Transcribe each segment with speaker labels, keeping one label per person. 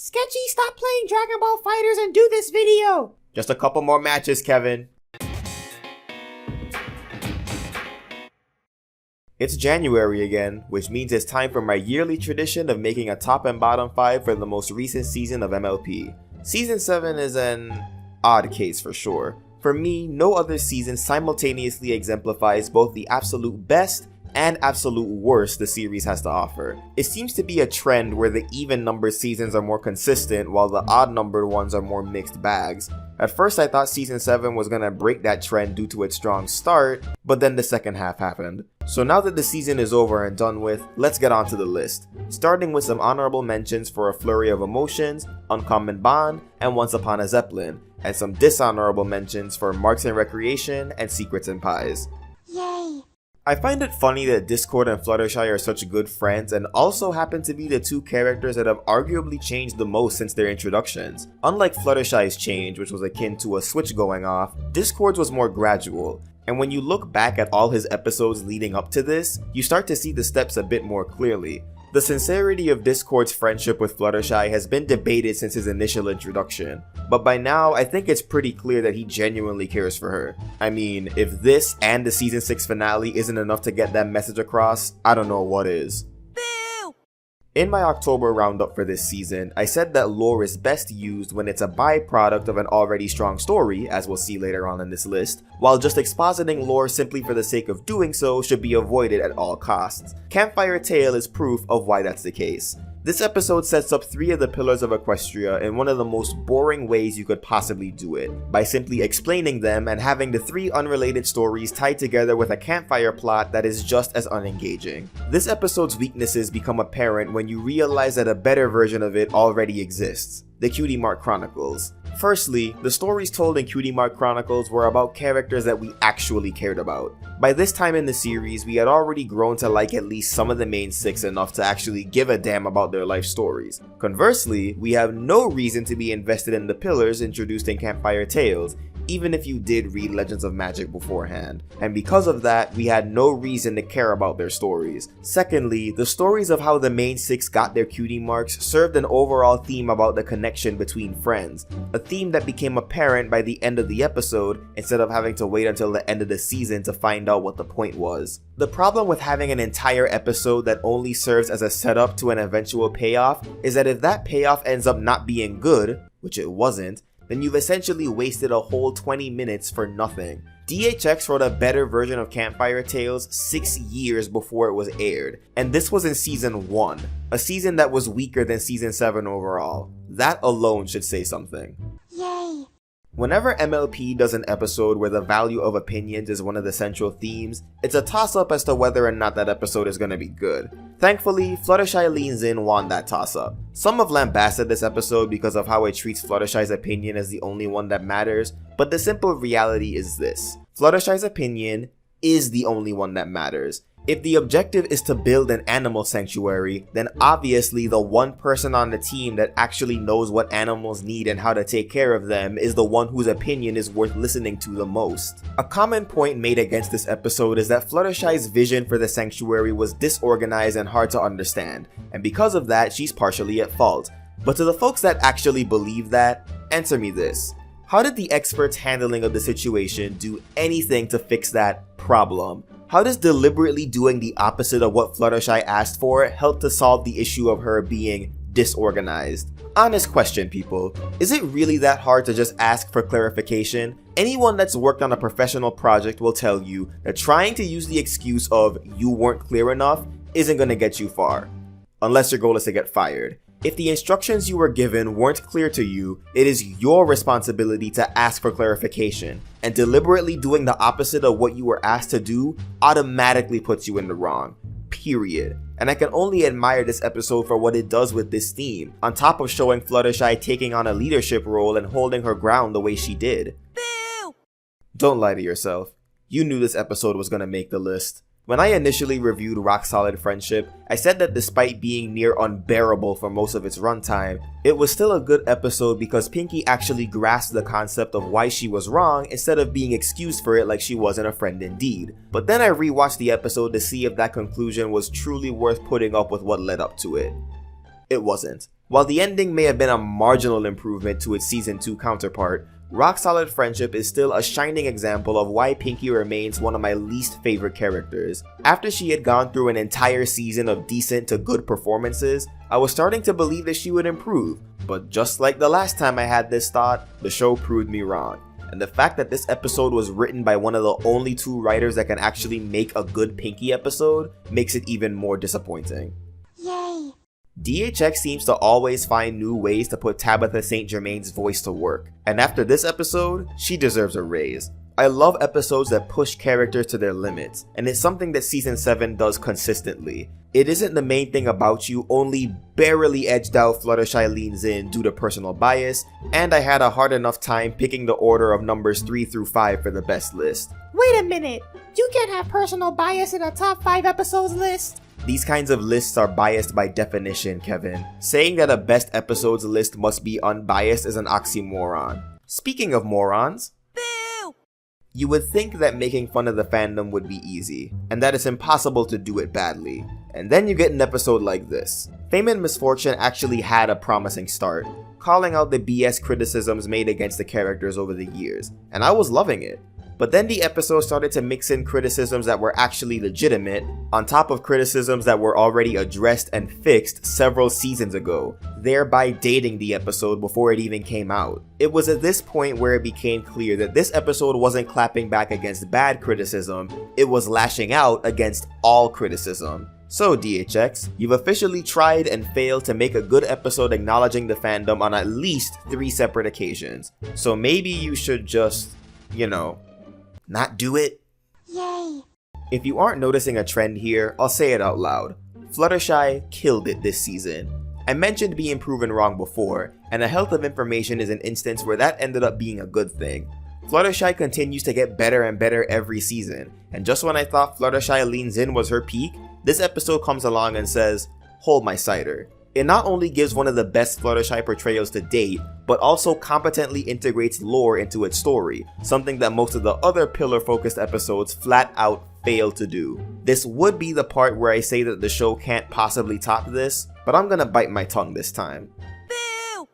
Speaker 1: Sketchy, stop playing Dragon Ball Fighters and do this video!
Speaker 2: Just a couple more matches, Kevin. It's January again, which means it's time for my yearly tradition of making a top and bottom 5 for the most recent season of MLP. Season 7 is an odd case for sure. For me, no other season simultaneously exemplifies both the absolute best and absolute worst the series has to offer. It seems to be a trend where the even-numbered seasons are more consistent while the odd-numbered ones are more mixed bags. At first I thought Season 7 was gonna break that trend due to its strong start, but then the second half happened. So now that the season is over and done with, let's get on to the list. Starting with some honorable mentions for A Flurry of Emotions, Uncommon Bond, and Once Upon a Zeppelin, and some dishonorable mentions for Marks and Recreation and Secrets and Pies.
Speaker 1: Yay!
Speaker 2: I find it funny that Discord and Fluttershy are such good friends and also happen to be the two characters that have arguably changed the most since their introductions. Unlike Fluttershy's change, which was akin to a switch going off, Discord's was more gradual. And when you look back at all his episodes leading up to this, you start to see the steps a bit more clearly. The sincerity of Discord's friendship with Fluttershy has been debated since his initial introduction, but by now I think it's pretty clear that he genuinely cares for her. I mean, if this and the season 6 finale isn't enough to get that message across, I don't know what is. In my October roundup for this season, I said that lore is best used when it's a byproduct of an already strong story, as we'll see later on in this list, while just expositing lore simply for the sake of doing so should be avoided at all costs. Campfire Tale is proof of why that's the case. This episode sets up 3 of the pillars of Equestria in one of the most boring ways you could possibly do it, by simply explaining them and having the 3 unrelated stories tied together with a campfire plot that is just as unengaging. This episode's weaknesses become apparent when you realize that a better version of it already exists, the Cutie Mark Chronicles. Firstly, the stories told in Cutie Mark Chronicles were about characters that we actually cared about. By this time in the series, we had already grown to like at least some of the main 6 enough to actually give a damn about their life stories. Conversely, we have no reason to be invested in the pillars introduced in Campfire Tales, even if you did read Legends of Magic beforehand, and because of that, we had no reason to care about their stories. Secondly, the stories of how the main 6 got their cutie marks served an overall theme about the connection between friends, a theme that became apparent by the end of the episode instead of having to wait until the end of the season to find out what the point was. The problem with having an entire episode that only serves as a setup to an eventual payoff is that if that payoff ends up not being good, which it wasn't, then you've essentially wasted a whole 20 minutes for nothing. DHX wrote a better version of Campfire Tales 6 years before it was aired, and this was in Season 1, a season that was weaker than Season 7 overall. That alone should say something.
Speaker 1: Yay!
Speaker 2: Whenever MLP does an episode where the value of opinions is one of the central themes, it's a toss-up as to whether or not that episode is gonna be good. Thankfully, Fluttershy Leans In won that toss-up. Some have lambasted this episode because of how it treats Fluttershy's opinion as the only one that matters, but the simple reality is this: Fluttershy's opinion is the only one that matters. If the objective is to build an animal sanctuary, then obviously the one person on the team that actually knows what animals need and how to take care of them is the one whose opinion is worth listening to the most. A common point made against this episode is that Fluttershy's vision for the sanctuary was disorganized and hard to understand, and because of that, she's partially at fault. But to the folks that actually believe that, answer me this: how did the experts' handling of the situation do anything to fix that problem? How does deliberately doing the opposite of what Fluttershy asked for help to solve the issue of her being disorganized? Honest question, people. Is it really that hard to just ask for clarification? Anyone that's worked on a professional project will tell you that trying to use the excuse of "you weren't clear enough" isn't gonna get you far. Unless your goal is to get fired. If the instructions you were given weren't clear to you, it is your responsibility to ask for clarification, and deliberately doing the opposite of what you were asked to do automatically puts you in the wrong. Period. And I can only admire this episode for what it does with this theme, on top of showing Fluttershy taking on a leadership role and holding her ground the way she did.
Speaker 1: Boo!
Speaker 2: Don't lie to yourself. You knew this episode was gonna make the list. When I initially reviewed Rock Solid Friendship, I said that despite being near unbearable for most of its runtime, it was still a good episode because Pinky actually grasped the concept of why she was wrong instead of being excused for it like she wasn't a friend indeed. But then I rewatched the episode to see if that conclusion was truly worth putting up with what led up to it. It wasn't. While the ending may have been a marginal improvement to its season 2 counterpart, Rock Solid Friendship is still a shining example of why Pinky remains one of my least favorite characters. After she had gone through an entire season of decent to good performances, I was starting to believe that she would improve, but just like the last time I had this thought, the show proved me wrong. And the fact that this episode was written by one of the only 2 writers that can actually make a good Pinky episode makes it even more disappointing.
Speaker 1: Yay!
Speaker 2: DHX seems to always find new ways to put Tabitha St. Germain's voice to work, and after this episode, she deserves a raise. I love episodes that push characters to their limits, and it's something that Season 7 does consistently. It isn't the main thing about you, only barely edged out Fluttershy leans in due to personal bias, and I had a hard enough time picking the order of numbers 3 through 5 for the best list.
Speaker 1: Wait a minute! You can't have personal bias in a top 5 episodes list?
Speaker 2: These kinds of lists are biased by definition, Kevin. Saying that a best episodes list must be unbiased is an oxymoron. Speaking of morons,
Speaker 1: Boo!
Speaker 2: You would think that making fun of the fandom would be easy, and that it's impossible to do it badly. And then you get an episode like this. Fame and Misfortune actually had a promising start, calling out the BS criticisms made against the characters over the years, and I was loving it. But then the episode started to mix in criticisms that were actually legitimate, on top of criticisms that were already addressed and fixed several seasons ago, thereby dating the episode before it even came out. It was at this point where it became clear that this episode wasn't clapping back against bad criticism, it was lashing out against all criticism. So DHX, you've officially tried and failed to make a good episode acknowledging the fandom on at least 3 separate occasions. So maybe you should just, not do it?
Speaker 1: Yay!
Speaker 2: If you aren't noticing a trend here, I'll say it out loud. Fluttershy killed it this season. I mentioned being proven wrong before, and a health of information is an instance where that ended up being a good thing. Fluttershy continues to get better and better every season, and just when I thought Fluttershy Leans In was her peak, this episode comes along and says, hold my cider. It not only gives one of the best Fluttershy portrayals to date, but also competently integrates lore into its story, something that most of the other pillar-focused episodes flat out fail to do. This would be the part where I say that the show can't possibly top this, but I'm gonna bite my tongue this time.
Speaker 1: Boo!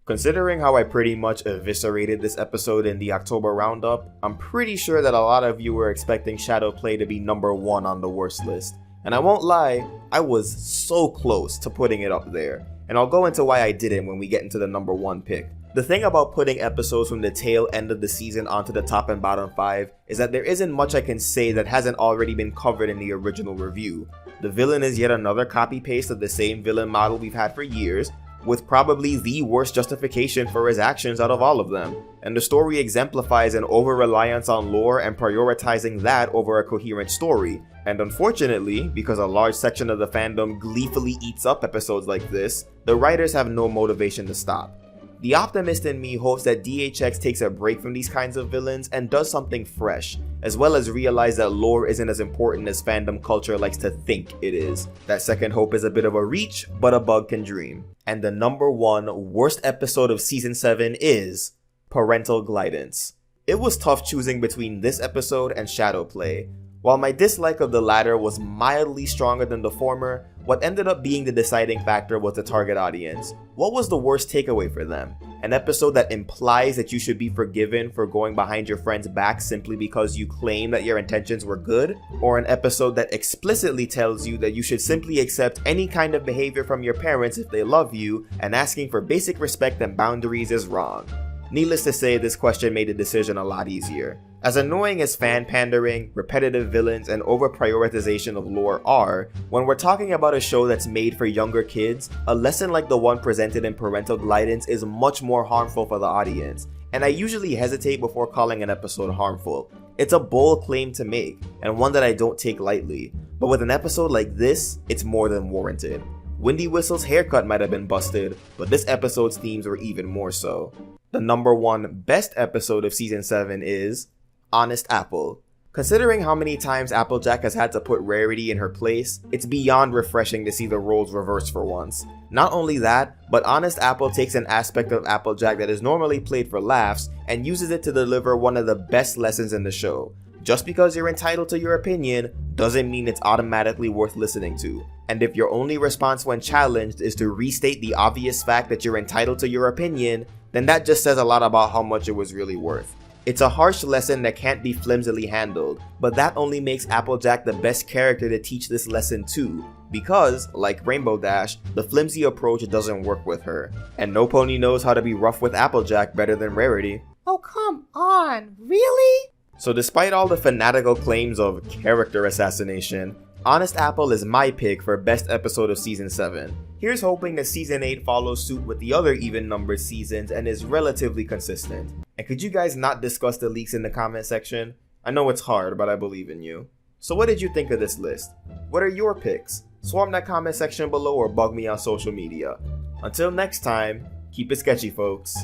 Speaker 2: Considering how I pretty much eviscerated this episode in the October roundup, I'm pretty sure that a lot of you were expecting Shadowplay to be number 1 on the worst list. And I won't lie, I was so close to putting it up there, and I'll go into why I didn't when we get into the number 1 pick. The thing about putting episodes from the tail end of the season onto the top and bottom 5 is that there isn't much I can say that hasn't already been covered in the original review. The villain is yet another copy-paste of the same villain model we've had for years, with probably the worst justification for his actions out of all of them. And the story exemplifies an over-reliance on lore and prioritizing that over a coherent story. And unfortunately, because a large section of the fandom gleefully eats up episodes like this, the writers have no motivation to stop. The optimist in me hopes that DHX takes a break from these kinds of villains and does something fresh, as well as realize that lore isn't as important as fandom culture likes to think it is. That second hope is a bit of a reach, but a bug can dream. And the number 1 worst episode of Season 7 is Parental Guidance. It was tough choosing between this episode and Shadowplay. While my dislike of the latter was mildly stronger than the former, what ended up being the deciding factor was the target audience. What was the worst takeaway for them? An episode that implies that you should be forgiven for going behind your friend's back simply because you claim that your intentions were good? Or an episode that explicitly tells you that you should simply accept any kind of behavior from your parents if they love you, and asking for basic respect and boundaries is wrong? Needless to say, this question made the decision a lot easier. As annoying as fan pandering, repetitive villains, and over-prioritization of lore are, when we're talking about a show that's made for younger kids, a lesson like the one presented in Parental Guidance is much more harmful for the audience, and I usually hesitate before calling an episode harmful. It's a bold claim to make, and one that I don't take lightly, but with an episode like this, it's more than warranted. Windy Whistle's haircut might have been busted, but this episode's themes were even more so. The number 1 best episode of Season 7 is Honest Apple. Considering how many times Applejack has had to put Rarity in her place, it's beyond refreshing to see the roles reversed for once. Not only that, but Honest Apple takes an aspect of Applejack that is normally played for laughs and uses it to deliver one of the best lessons in the show. Just because you're entitled to your opinion doesn't mean it's automatically worth listening to. And if your only response when challenged is to restate the obvious fact that you're entitled to your opinion, then that just says a lot about how much it was really worth. It's a harsh lesson that can't be flimsily handled, but that only makes Applejack the best character to teach this lesson to, because, like Rainbow Dash, the flimsy approach doesn't work with her. And no pony knows how to be rough with Applejack better than Rarity.
Speaker 1: Oh, come on, really?
Speaker 2: So despite all the fanatical claims of character assassination, Honest Apple is my pick for best episode of Season 7. Here's hoping that Season 8 follows suit with the other even-numbered seasons and is relatively consistent. And could you guys not discuss the leaks in the comment section? I know it's hard, but I believe in you. So what did you think of this list? What are your picks? Swarm that comment section below or bug me on social media. Until next time, keep it sketchy, folks.